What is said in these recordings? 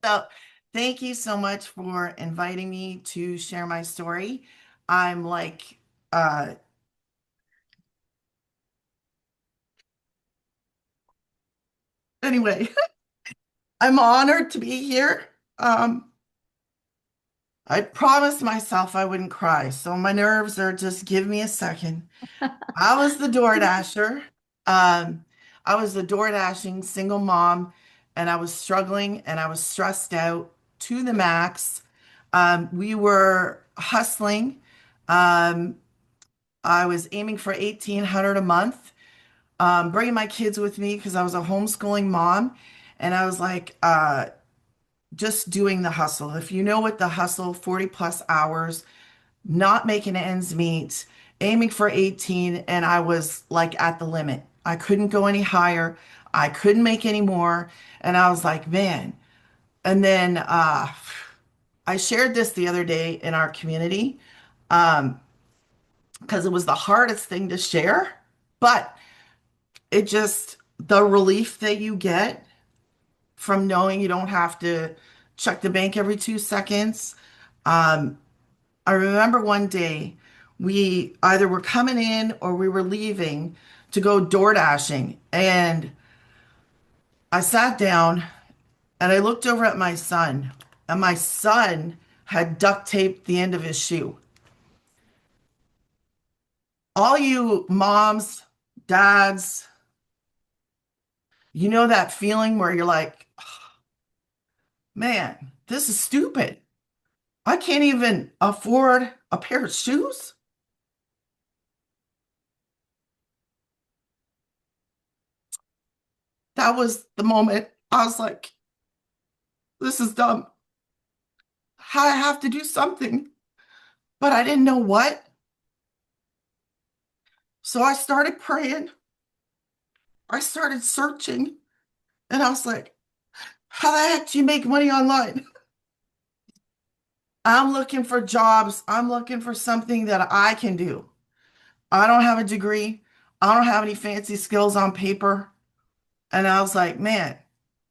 So, thank you so much for inviting me to share my story. I'm like, uh, anyway, I'm honored to be here. Um, I promised myself I wouldn't cry, so my nerves are just give me a second. I was the door dasher. Um, I was the door dashing single mom, and I was struggling and I was stressed out to the max. We were hustling. Um, I was aiming for 1,800 a month, bringing my kids with me because I was a homeschooling mom. And I was like, just doing the hustle. If you know what the hustle, 40 plus hours, not making ends meet, aiming for 18. And I was like at the limit. I couldn't go any higher. I couldn't make any more. And I was like, man. And then I shared this the other day in our community because it was the hardest thing to share. But it just, the relief that you get from knowing you don't have to check the bank every 2 seconds. Um, I remember one day we either were coming in or we were leaving to go door dashing. And I sat down and I looked over at my son, and my son had duct taped the end of his shoe. All you moms, dads, you know that feeling where you're like, man, this is stupid. I can't even afford a pair of shoes. That was the moment I was like, this is dumb. I have to do something, but I didn't know what. So I started praying. I started searching, and I was like, how the heck do you make money online? I'm looking for jobs. I'm looking for something that I can do. I don't have a degree. I don't have any fancy skills on paper. And I was like, man,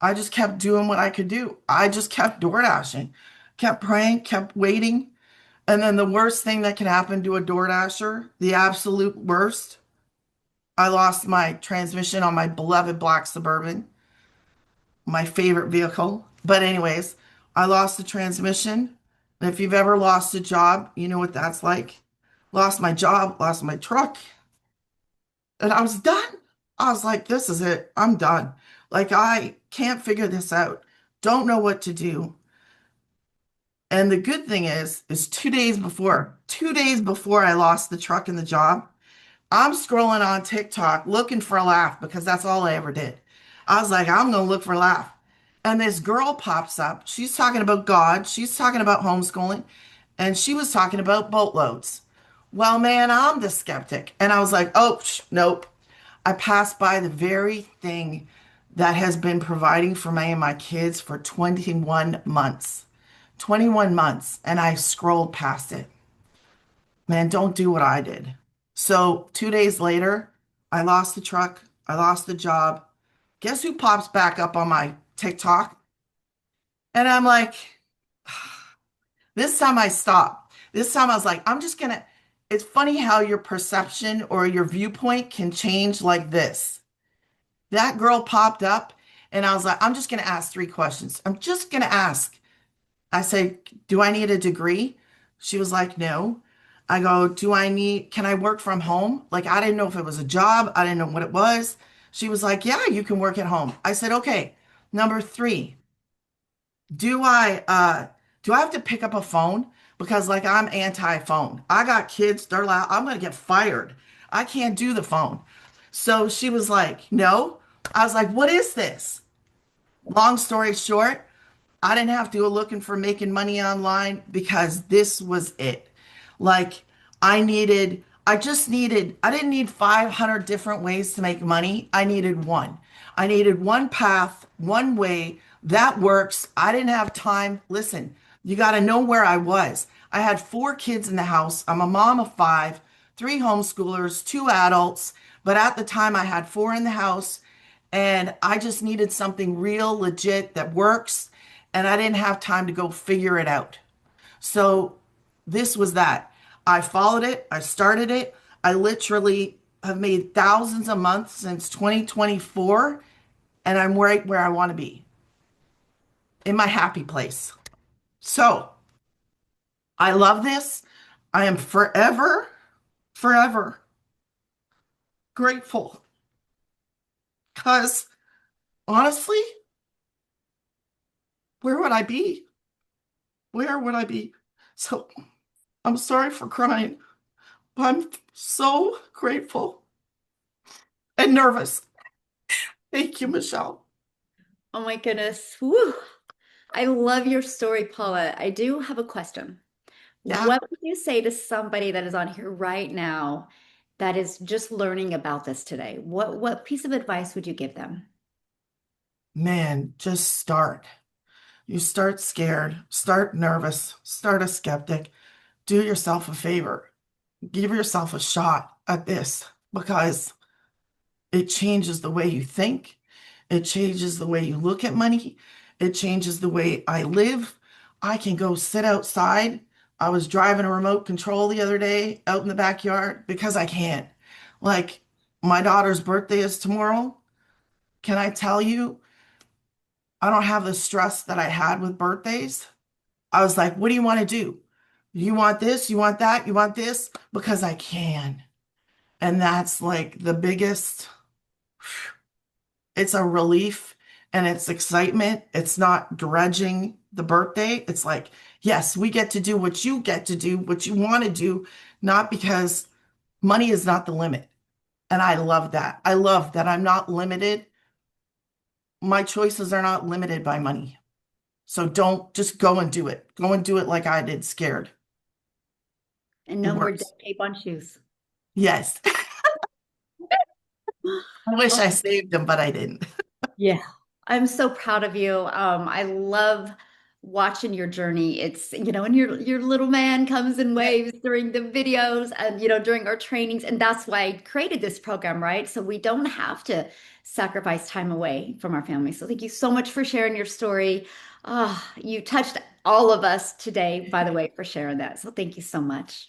I just kept doing what I could do. I just kept door dashing, kept praying, kept waiting. And then the worst thing that can happen to a door dasher, the absolute worst, I lost my transmission on my beloved black Suburban, my favorite vehicle. But anyways, I lost the transmission. And if you've ever lost a job, you know what that's like. Lost my job, lost my truck, and I was done. I was like, this is it. I'm done. Like, I can't figure this out. Don't know what to do. And the good thing is 2 days before I lost the truck and the job, I'm scrolling on TikTok looking for a laugh because that's all I ever did. I was like, I'm going to look for a laugh. And this girl pops up. She's talking about God. She's talking about homeschooling. And she was talking about boatloads. Well, man, I'm the skeptic. And I was like, oh, nope. I passed by the very thing that has been providing for me and my kids for 21 months. 21 months. And I scrolled past it. Man, don't do what I did. So 2 days later, I lost the truck. I lost the job. Guess who pops back up on my TikTok? And I'm like, this time I stopped. This time I was like, I'm just gonna. It's funny how your perception or your viewpoint can change like this. That girl popped up, and I was like, I'm just gonna ask 3 questions. I'm just gonna ask. I said, do I need a degree? She was like, no. I go, can I work from home? Like, I didn't know if it was a job. I didn't know what it was. She was like, yeah, you can work at home. I said, okay. Number three, do I have to pick up a phone? Because like I'm anti-phone. I got kids, they're loud. I'm gonna get fired. I can't do the phone. So she was like, no. I was like, what is this? Long story short, I didn't have to go looking for making money online because this was it. Like I didn't need 500 different ways to make money. I needed one. I needed one path, one way that works. I didn't have time. Listen, you got to know where I was. I had 4 kids in the house. I'm a mom of 5, 3 homeschoolers, 2 adults. But at the time, I had 4 in the house, and I just needed something real, legit that works. and I didn't have time to go figure it out. So this was that. I followed it, I started it. I literally have made thousands a month since 2024, and I'm right where I want to be in my happy place. So I love this. I am forever, forever grateful because honestly, where would I be? Where would I be? So I'm sorry for crying, but I'm so grateful and nervous. Thank you, Michelle. Oh my goodness. Woo. I love your story, Paula. I do have a question. Yeah, What would you say to somebody that is on here right now that is just learning about this today? What piece of advice would you give them? man, just start. You start scared, start nervous, start a skeptic. Do yourself a favor. Give yourself a shot at this because it changes the way you think. It changes the way you look at money. It changes the way I live. I can go sit outside. I was driving a remote control the other day out in the backyard because I can. Like, my daughter's birthday is tomorrow. Can I tell you, I don't have the stress that I had with birthdays. I was like, what do you want to do? You want this? You want that? You want this? Because I can. And that's like the biggest, it's a relief and it's excitement. It's not grudging the birthday. It's like, yes, we get to do what you get to do, what you want to do, not because money is not the limit. And I love that. I love that I'm not limited. My choices are not limited by money. So don't just go and do it. Go and do it like I did, scared. And It no more duct works. tape on shoes. Yes. I wish Oh, I saved them, but I didn't. yeah. I'm so proud of you. I love watching your journey. It's, and your little man comes and Yeah. waves during the videos and, during our trainings. And that's why I created this program, right? So we don't have to sacrifice time away from our family. So thank you so much for sharing your story. You touched all of us today, by the way, for sharing that. So thank you so much.